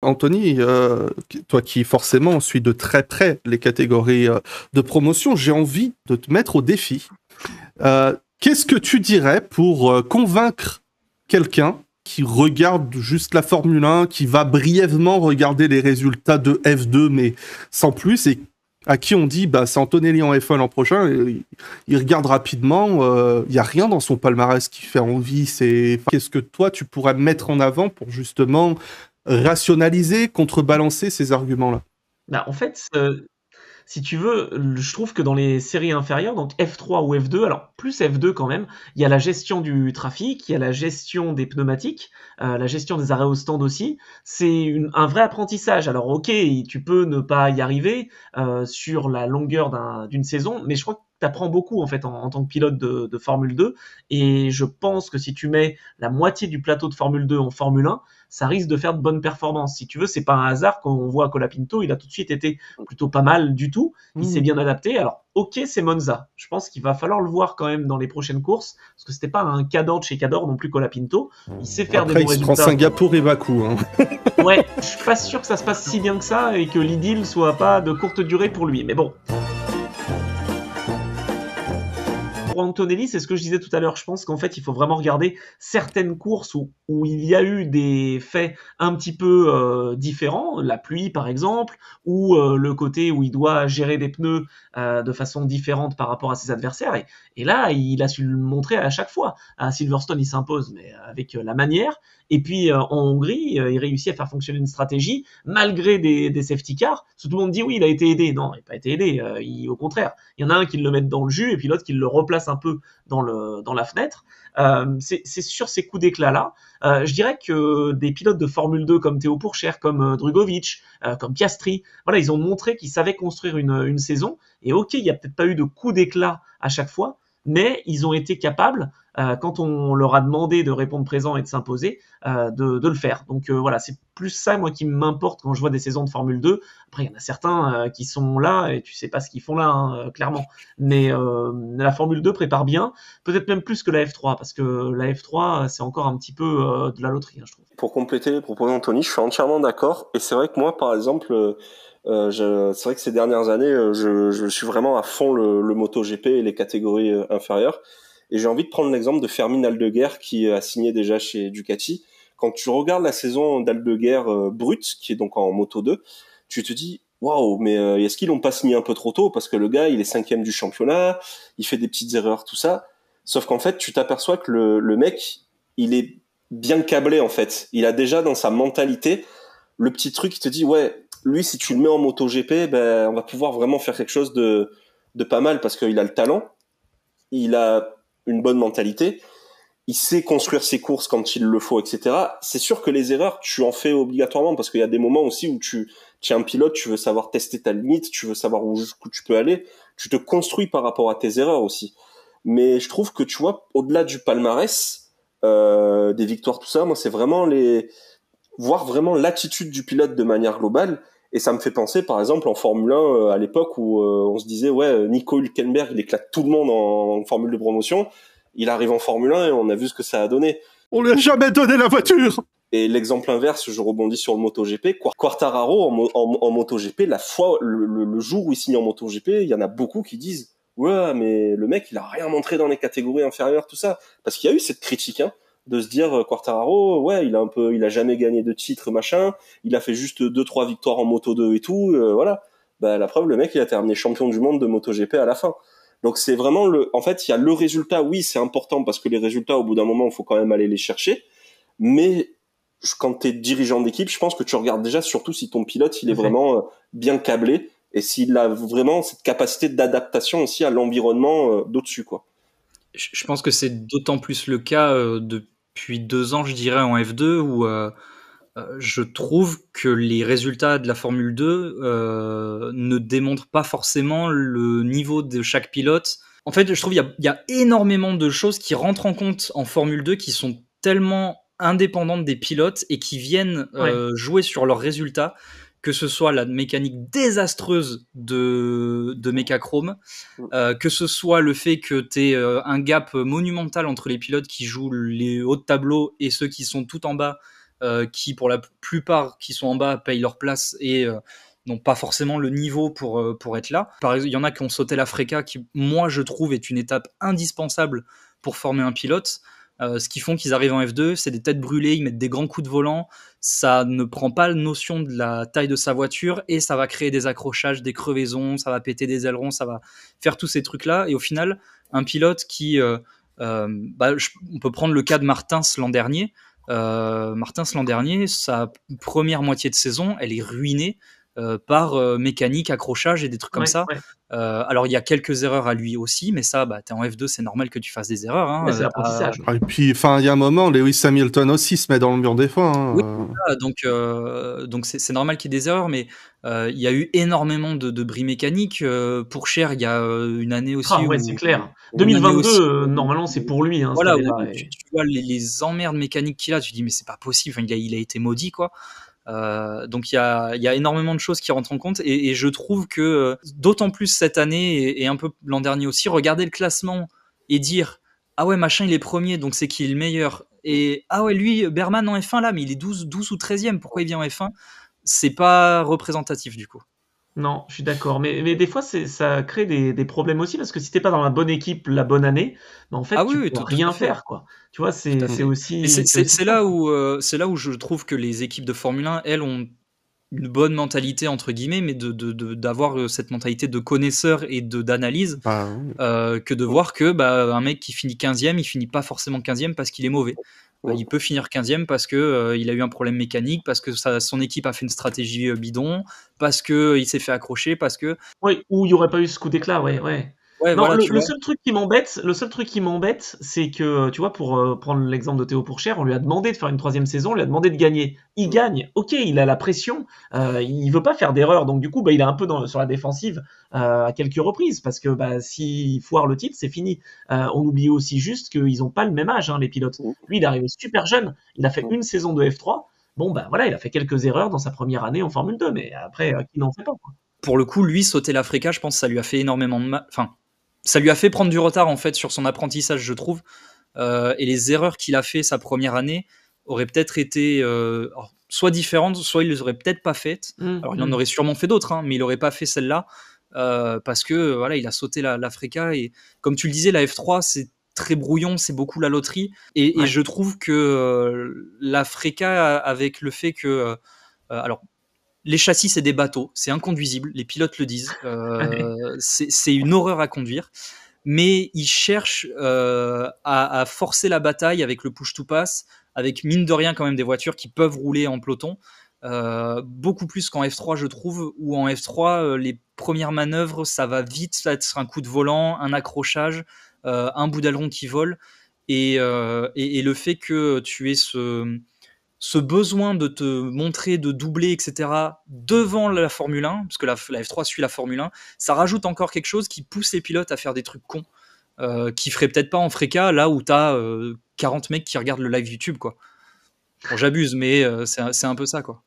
Anthony, toi qui forcément suis de très près les catégories de promotion, j'ai envie de te mettre au défi. Qu'est-ce que tu dirais pour convaincre quelqu'un qui regarde juste la Formule 1, qui va brièvement regarder les résultats de F2, mais sans plus, et à qui on dit c'est Antonelli en F1 l'an prochain, et il regarde rapidement, il n'y a rien dans son palmarès qui fait envie. Qu'est-ce que toi tu pourrais mettre en avant pour justement rationaliser, contrebalancer ces arguments-là? En fait, si tu veux, je trouve que dans les séries inférieures, donc F3 ou F2, alors plus F2 quand même, il y a la gestion du trafic, il y a la gestion des pneumatiques, la gestion des arrêts au stand aussi. C'est un vrai apprentissage. Alors ok, tu peux ne pas y arriver sur la longueur d'une saison, mais je crois que tu apprends beaucoup en fait en tant que pilote de Formule 2. Et je pense que si tu mets la moitié du plateau de Formule 2 en Formule 1, ça risque de faire de bonnes performances. Si tu veux, c'est pas un hasard quand on voit Colapinto, il a tout de suite été plutôt pas mal du tout. Il s'est bien adapté. Alors, ok, c'est Monza. Je pense qu'il va falloir le voir quand même dans les prochaines courses, parce que c'était pas un Cador de chez Cador non plus Colapinto. Il sait faire Après, des bons résultats. Après, il se prend Singapour et Bakou. Ouais, je suis pas sûr que ça se passe si bien que ça et que l'idylle soit pas de courte durée pour lui. Mais bon. Pour Antonelli, c'est ce que je disais tout à l'heure. Je pense qu'en fait, il faut vraiment regarder certaines courses où il y a eu des faits un petit peu différents, la pluie par exemple, ou le côté où il doit gérer des pneus de façon différente par rapport à ses adversaires. Et là, il a su le montrer à chaque fois. À Silverstone, il s'impose, mais avec la manière. Et puis en Hongrie, il réussit à faire fonctionner une stratégie malgré des safety cars. Parce que tout le monde dit oui, il a été aidé. Non, il n'a pas été aidé. Au contraire, il y en a un qui le met dans le jus et puis l'autre qui le replace un peu dans la fenêtre. C'est sur ces coups d'éclat-là. Je dirais que des pilotes de Formule 2 comme Théo Pourchaire, comme Drugovich, comme Piastri, voilà, ils ont montré qu'ils savaient construire une saison. Et ok, il n'y a peut-être pas eu de coups d'éclat à chaque fois, mais ils ont été capables, quand on leur a demandé de répondre présent et de s'imposer, de le faire. Donc voilà, c'est plus ça, moi, qui m'importe quand je vois des saisons de Formule 2. Après, il y en a certains qui sont là et tu sais pas ce qu'ils font là, hein, clairement. Mais la Formule 2 prépare bien, peut-être même plus que la F3, parce que la F3, c'est encore un petit peu de la loterie, hein, je trouve. Pour compléter les propos d'Anthony, je suis entièrement d'accord. Et c'est vrai que moi, par exemple, c'est vrai que ces dernières années, je suis vraiment à fond le MotoGP et les catégories inférieures. Et j'ai envie de prendre l'exemple de Fermín Aldeguer qui a signé déjà chez Ducati. Quand tu regardes la saison d'Aldeguer brute, qui est donc en Moto 2, tu te dis waouh, mais est-ce qu'ils l'ont pas signé un peu trop tôt, parce que le gars il est 5e du championnat, il fait des petites erreurs, tout ça. Sauf qu'en fait, tu t'aperçois que le mec, il est bien câblé en fait. Il a déjà dans sa mentalité le petit truc qui te dit ouais, lui si tu le mets en MotoGP, on va pouvoir vraiment faire quelque chose de pas mal, parce qu'il a le talent, il a une bonne mentalité, il sait construire ses courses quand il le faut, etc. C'est sûr que les erreurs, tu en fais obligatoirement, parce qu'il y a des moments aussi où tu es un pilote, tu veux savoir tester ta limite, tu veux savoir où tu peux aller, tu te construis par rapport à tes erreurs aussi. Mais je trouve que, tu vois, au-delà du palmarès, des victoires, tout ça, moi, c'est vraiment voir vraiment l'attitude du pilote de manière globale. Et ça me fait penser, par exemple, en Formule 1, à l'époque où on se disait, ouais, Nico Hülkenberg, il éclate tout le monde en formule de promotion. Il arrive en Formule 1 et on a vu ce que ça a donné. On lui a jamais donné la voiture. Et l'exemple inverse, je rebondis sur le MotoGP. Quartararo en MotoGP, le jour où il signe en MotoGP, il y en a beaucoup qui disent, ouais, mais le mec, il a rien montré dans les catégories inférieures, tout ça. Parce qu'il y a eu cette critique, hein, de se dire, Quartararo, ouais, il a jamais gagné de titre, machin. Il a fait juste 2-3 victoires en Moto 2 et tout, voilà. La preuve, le mec, il a terminé champion du monde de MotoGP à la fin. Donc c'est vraiment en fait, il y a le résultat, oui, c'est important, parce que les résultats, au bout d'un moment, il faut quand même aller les chercher. Mais quand t'es dirigeant d'équipe, je pense que tu regardes déjà surtout si ton pilote, il est vraiment bien câblé, et s'il a vraiment cette capacité d'adaptation aussi à l'environnement d'au-dessus, quoi. Je pense que c'est d'autant plus le cas depuis 2 ans, je dirais, en F2, où je trouve que les résultats de la Formule 2 ne démontrent pas forcément le niveau de chaque pilote. En fait, je trouve qu'il y a énormément de choses qui rentrent en compte en Formule 2 qui sont tellement indépendantes des pilotes et qui viennent jouer sur leurs résultats, que ce soit la mécanique désastreuse de Mecachrome, que ce soit le fait que tu aies un gap monumental entre les pilotes qui jouent les hauts de tableau et ceux qui sont tout en bas, qui pour la plupart qui sont en bas payent leur place et n'ont pas forcément le niveau pour être là. Par exemple, il y en a qui ont sauté la FRECA, qui moi je trouve est une étape indispensable pour former un pilote. Ce qui font qu'ils arrivent en F2, c'est des têtes brûlées, ils mettent des grands coups de volant, ça ne prend pas la notion de la taille de sa voiture et ça va créer des accrochages, des crevaisons, ça va péter des ailerons, ça va faire tous ces trucs-là. Et au final, un pilote qui... on peut prendre le cas de Martins l'an dernier. Sa première moitié de saison, elle est ruinée par mécanique, accrochage et des trucs comme ça. Ouais. Alors il y a quelques erreurs à lui aussi, mais ça, t'es en F2, c'est normal que tu fasses des erreurs. Hein. C'est l'apprentissage. Et puis, il y a un moment, Lewis Hamilton aussi se met dans le mur des fois. Hein. Oui, donc c'est normal qu'il y ait des erreurs, mais il y a eu énormément de bris mécaniques. Pour Cher, il y a une année aussi. C'est clair. 2022, normalement, c'est pour lui. Hein, voilà, tu vois les emmerdes mécaniques qu'il a, tu te dis mais c'est pas possible. Enfin, il a été maudit, quoi. Donc il y a énormément de choses qui rentrent en compte et je trouve que d'autant plus cette année et un peu l'an dernier aussi, regarder le classement et dire ah ouais machin il est premier donc c'est qu'il est le meilleur et ah ouais lui Berman en F1 là mais il est 12 ou 13e, pourquoi il vient en F1, c'est pas représentatif du coup. Non, je suis d'accord. Mais des fois, ça crée des problèmes aussi parce que si t'es pas dans la bonne équipe la bonne année, en fait, tu peux rien faire, quoi. Tu vois, c'est aussi. C'est là où je trouve que les équipes de Formule 1, elles, ont une bonne mentalité entre guillemets, mais d'avoir cette mentalité de connaisseur et d'analyse, que de voir que un mec qui finit 15e, il finit pas forcément 15e parce qu'il est mauvais. Il peut finir 15e parce que il a eu un problème mécanique, parce que son équipe a fait une stratégie bidon, parce que il s'est fait accrocher, parce que ou il y aurait pas eu ce coup d'éclat, ouais. Non, voilà, le seul truc qui m'embête, c'est que, tu vois, pour prendre l'exemple de Théo Pourchère, on lui a demandé de faire une 3e saison, on lui a demandé de gagner. Il gagne, ok, il a la pression, il veut pas faire d'erreur, donc du coup, il est un peu sur la défensive à quelques reprises, parce que s'il foire le titre, c'est fini. On oublie aussi juste qu'ils ont pas le même âge, hein, les pilotes. Lui, il est arrivé super jeune, il a fait une saison de F3, il a fait quelques erreurs dans sa première année en Formule 2, mais après, qui n'en fait pas, quoi. Pour le coup, lui, sauter la FRECA, je pense que ça lui a fait énormément de mal. Enfin, ça lui a fait prendre du retard en fait sur son apprentissage, je trouve. Et les erreurs qu'il a fait sa première année auraient peut-être été soit différentes, soit il les aurait peut-être pas faites. Alors il en aurait sûrement fait d'autres, hein, mais il aurait pas fait celle-là parce que voilà, il a sauté la FRECA et comme tu le disais, la F3 c'est très brouillon, c'est beaucoup la loterie et je trouve que la FRECA avec le fait que alors les châssis, c'est des bateaux, c'est inconduisible, les pilotes le disent, c'est une horreur à conduire, mais ils cherchent à forcer la bataille avec le push-to-pass, avec mine de rien quand même des voitures qui peuvent rouler en peloton, beaucoup plus qu'en F3 je trouve, où en F3 les premières manœuvres ça va vite être un coup de volant, un accrochage, un bout d'aileron qui vole, et le fait que tu aies ce besoin de te montrer, de doubler, etc., devant la Formule 1, parce que la F3 suit la Formule 1, ça rajoute encore quelque chose qui pousse les pilotes à faire des trucs cons, qui feraient peut-être pas en FRECA, là où t'as 40 mecs qui regardent le live YouTube, quoi. Bon, j'abuse, mais c'est un peu ça, quoi.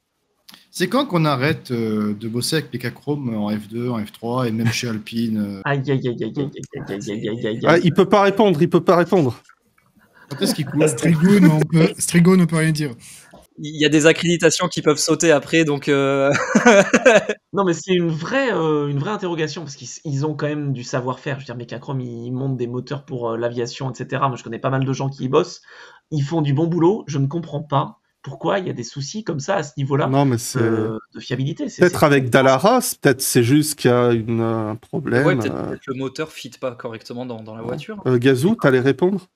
C'est quand qu'on arrête de bosser avec Mecachrome en F2, en F3 et même chez Alpine Aïe. Il peut pas répondre. Quand est-ce qu'il coule Strigo ne peut rien dire. Il y a des accréditations qui peuvent sauter après, donc... Non, mais c'est une vraie interrogation, parce qu'ils ont quand même du savoir-faire. Je veux dire, Mecachrome, ils montent des moteurs pour l'aviation, etc. Moi, je connais pas mal de gens qui y bossent. Ils font du bon boulot. Je ne comprends pas pourquoi il y a des soucis comme ça à ce niveau-là de fiabilité. Peut-être avec Dallara, peut-être c'est juste qu'il y a un problème. Ouais, peut-être le moteur ne fit pas correctement dans la voiture. Gazou, t'allais répondre ?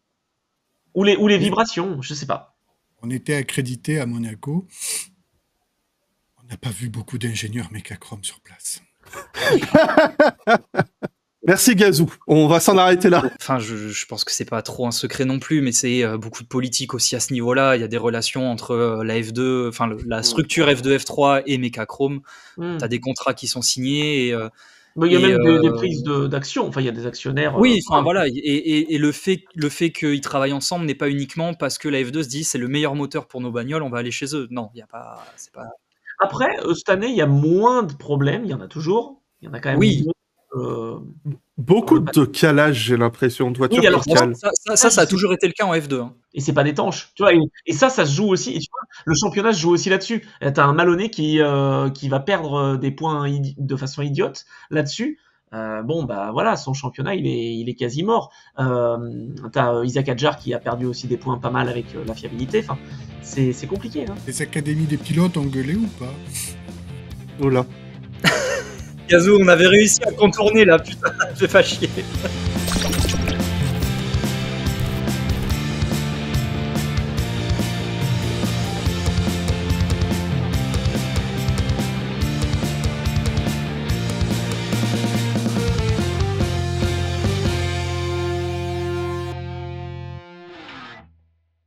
Ou les vibrations, je sais pas. On était accrédité à Monaco. On n'a pas vu beaucoup d'ingénieurs Mecachrome sur place. Merci Gazou, on va s'en arrêter là. Enfin, je pense que c'est pas trop un secret non plus, mais c'est beaucoup de politique aussi à ce niveau-là. Il y a des relations entre la F2, enfin la structure F2, F3 et Mecachrome. T'as des contrats qui sont signés. Il y a même des prises d'action. Enfin, il y a des actionnaires. Oui, enfin voilà. Et le fait qu'ils travaillent ensemble n'est pas uniquement parce que la F2 se dit c'est le meilleur moteur pour nos bagnoles, on va aller chez eux. Non, il y a pas. C'est pas. Après, cette année, il y a moins de problèmes. Il y en a toujours. Il y en a quand même. Oui. Beaucoup de calage, j'ai l'impression, de voitures Oui, alors qui calent. Ça a toujours été le cas en F2. Hein. Et c'est pas d'étanche, tu vois. Et ça se joue aussi. Et tu vois, le championnat se joue aussi là-dessus. T'as un Maloney qui va perdre des points de façon idiote là-dessus. Bon, bah voilà, son championnat, il est quasi mort. T'as Isaac Hadjar qui a perdu aussi des points pas mal avec la fiabilité. Enfin, c'est compliqué. Hein. Les académies des pilotes ont gueulé ou pas? Oula. Gazou, on avait réussi à contourner là, putain, je fais pas chier.